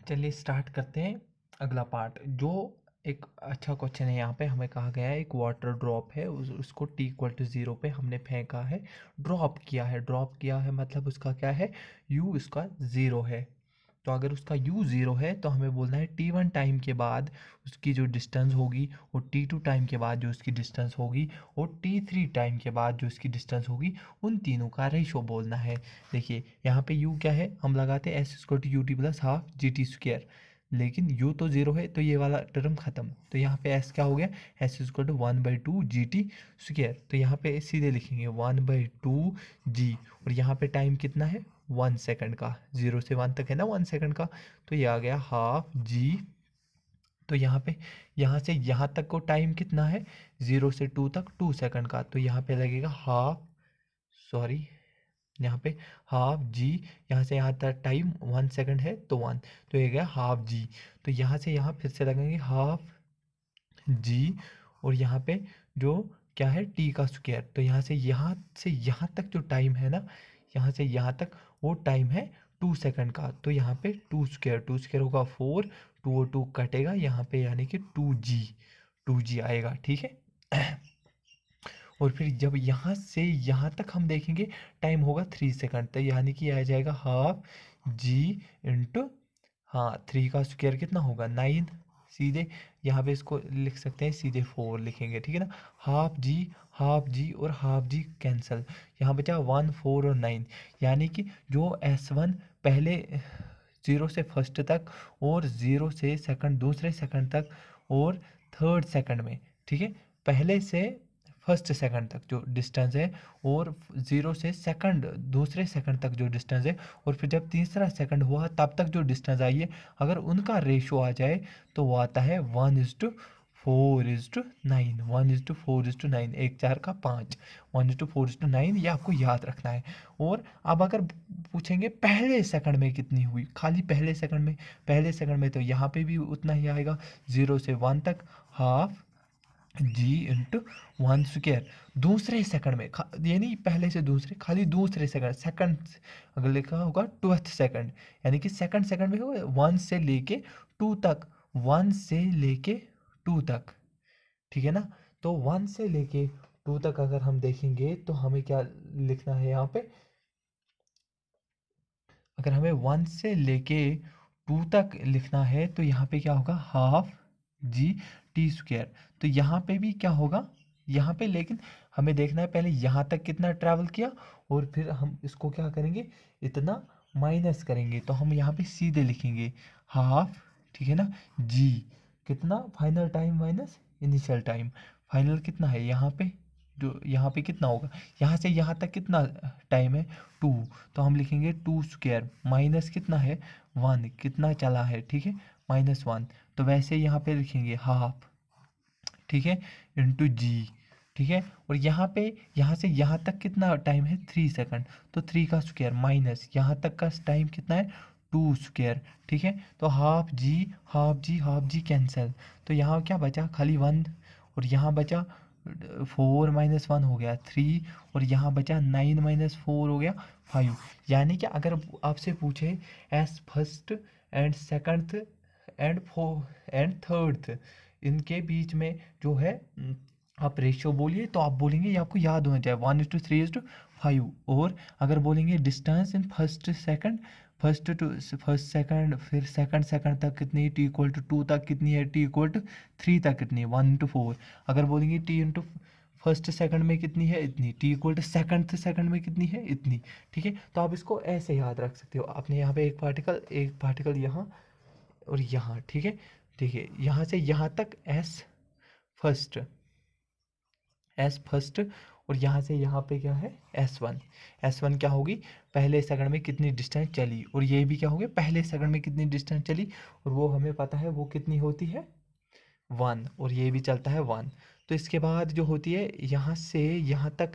चलिए स्टार्ट करते हैं अगला पार्ट। जो एक अच्छा क्वेश्चन है, यहाँ पे हमें कहा गया है एक वाटर ड्रॉप है, उसको t इक्वल टू 0 पे हमने फेंका है, ड्रॉप किया है मतलब उसका क्या है, u इसका 0 है। तो अगर उसका u 0 है तो हमें बोलना है t1 टाइम के बाद उसकी जो डिस्टेंस होगी, और t2 टाइम के बाद जो उसकी डिस्टेंस होगी, और t3 टाइम के बाद जो उसकी डिस्टेंस होगी, उन तीनों का रेशो बोलना है। देखिए यहाँ पे u क्या है, हम लगाते हैं s square to u t plus half g t square, लेकिन u तो 0 है तो ये वाला टर्म खत्म। तो यहाँ पे s क्या हो गया, s square to 1/2 g t square. तो यहाँ पे सीधे लिखेंगे 1/2 जी, और यहाँ पे टाइम कितना है 1 सेकंड का, 0 से 1 तक है ना 1 सेकंड का, तो ये आ गया हाफ जी। तो यहाँ पे यहाँ से यहाँ तक को टाइम कितना है, 0 से 2 तक 2 सेकंड का, तो यहाँ पे लगेगा हाफ, सॉरी यहाँ पे हाफ जी। यहाँ से यहाँ तक टाइम 1 सेकंड है तो 1, तो ये गया हाफ जी। तो यहाँ से यहाँ फिर से लगेंगे हाफ जी, और यहाँ पे जो क्या है टी का स्क्वायर। तो यहाँ तक जो टाइम है ना, यहाँ से यहाँ तक वो टाइम है 2 सेकंड का। तो यहाँ पे टू स्क्वायर होगा 4, 2 और 2 कटेगा यहाँ पे, यानी कि 2g आएगा, ठीक है। और फिर जब यहाँ से यहाँ तक हम देखेंगे टाइम होगा 3 सेकंड, तो यानी कि आ जाएगा हाफ जी इंटू, हाँ 3 का स्क्वायर कितना होगा 9, सीधे यहाँ पे इसको लिख सकते हैं, सीधे 4 लिखेंगे, ठीक है ना। हाफ जी और हाफ जी कैंसिल, यहाँ बचा 1, 4 और 9, यानी कि जो S1 पहले 0 से फर्स्ट तक, और 0 से सेकंड दूसरे सेकंड तक, और थर्ड सेकंड में, ठीक है, पहले से फर्स्ट सेकंड तक जो डिस्टेंस है, और 0 से सेकंड दूसरे सेकंड तक जो डिस्टेंस है, और फिर जब तीसरा सेकंड हुआ तब तक जो डिस्टेंस आई है, अगर उनका रेशो आ जाए तो वो आता है 1:4:9, 1:4:9, 1 4 का 5, 1:4:9, ये आपको याद रखना है। और अब अगर पूछेंगे पहले सेकंड में कितनी हुई, खाली पहले सेकंड में तो यहाँ पे भी उतना ही आएगा, 0 से 1 तक हाफ जी इंटू 1 स्क्वायर। दूसरे सेकंड में ये नहीं पहले से दूसरे, खाली दूसरे सेकंड अगर लिखा होगा 12th सेकंड, यानी कि सेकंड में होगा 1 से लेके 2 तक, 1 से लेके 2 तक, ठीक है ना। तो 1 से लेके 2 तक अगर हम देखेंगे तो हमें क्या लिखना है यहाँ पे, अगर हमें 1 से लेके 2 तक लिखना है तो यहाँ पे क्या होगा हाफ जी टी स्क्वायर। तो यहाँ पे भी क्या होगा, यहाँ पे लेकिन हमें देखना है पहले यहाँ तक कितना ट्रैवल किया, और फिर हम इसको क्या करेंगे, इतना माइनस करेंगे, तो हम यहाँ पे सीधे लिखेंगे हाफ, ठीक है ना जी, कितना final time minus initial time, final कितना है यहाँ पे, जो यहाँ पे कितना होगा, यहाँ से यहाँ तक कितना टाइम है 2, तो हम लिखेंगे 2 स्क्वायर माइनस कितना है 1, कितना चला है, ठीक है -1, तो वैसे यहाँ पे लिखेंगे हाफ, ठीक है, इंटू जी, ठीक है। और यहाँ पे यहाँ से यहाँ तक कितना टाइम है 3 सेकंड, तो 3 का स्क्वायर माइनस यहाँ तक का टाइम कितना है 2 स्क्वायर, ठीक है। तो हाफ जी कैंसिल, तो यहाँ क्या बचा खाली 1, और यहाँ बचा 4 -1 हो गया 3, और यहाँ बचा 9 -4 हो गया 5। यानी कि अगर आपसे पूछे S first and second and third, इनके बीच में जो है आप रेशियो बोलिए, तो आप बोलेंगे ये आपको याद होना चाहिए 1:3:5। और अगर बोलेंगे डिस्टेंस इन फर्स्ट सेकंड, फिर सेकंड तक कितनी, टी इक्वल टू 2 तक कितनी है, टी इक्वल टू 3 तक कितनी है 1:4। अगर बोलेंगे टी इंटू फर्स्ट सेकंड में कितनी है इतनी, टी इक्वल टू सेकंड में कितनी है इतनी, ठीक है। तो आप इसको ऐसे याद रख सकते हो, आपने यहाँ पे एक पार्टिकल यहाँ और यहाँ, ठीक है। देखिए यहाँ से यहाँ तक फर्स्ट एस फर्स्ट, और यहाँ से यहाँ पे क्या है एस वन क्या होगी, पहले सेकंड में कितनी डिस्टेंस चली, और ये भी क्या होगी पहले सेकंड में कितनी डिस्टेंस चली, और वो हमें पता है वो कितनी होती है 1, और ये भी चलता है 1। तो इसके बाद जो होती है यहाँ से यहाँ तक,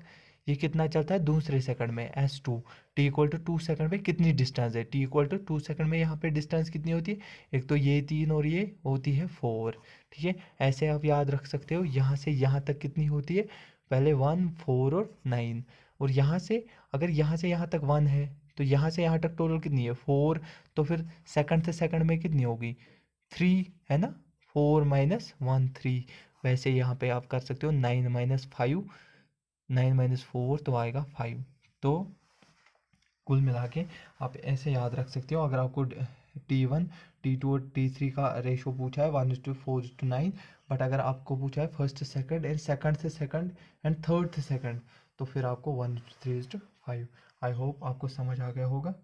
ये कितना चलता है दूसरे सेकंड में S2, T equal to 2 second में कितनी डिस्टेंस है, टी इक्वल टू 2 सेकंड में यहाँ पे डिस्टेंस कितनी होती है, एक तो ये 3 और ये होती है 4, ठीक है। ऐसे आप याद रख सकते हो, यहाँ से यहाँ तक कितनी होती है, पहले 1, 4 और 9, और यहाँ से अगर यहाँ से यहाँ तक 1 है तो यहाँ से यहाँ तक टोटल कितनी है 4, तो फिर सेकंड से सेकंड में कितनी होगी 3, है ना। 4 माइनस 1 3। वैसे यहाँ पे आप कर सकते हो 9 माइनस 5, 9 माइनस 4 तो आएगा 5। तो कुल मिला के आप ऐसे याद रख सकते हो। अगर आपको T1 T2 और T3 का रेशो पूछा है 1:4:9, बट अगर आपको पूछा है फर्स्ट से सेकंड एंड सेकंड से सेकंड एंड थर्ड से सेकंड, तो फिर आपको 1:3:5। आई होप आपको समझ आ गया होगा।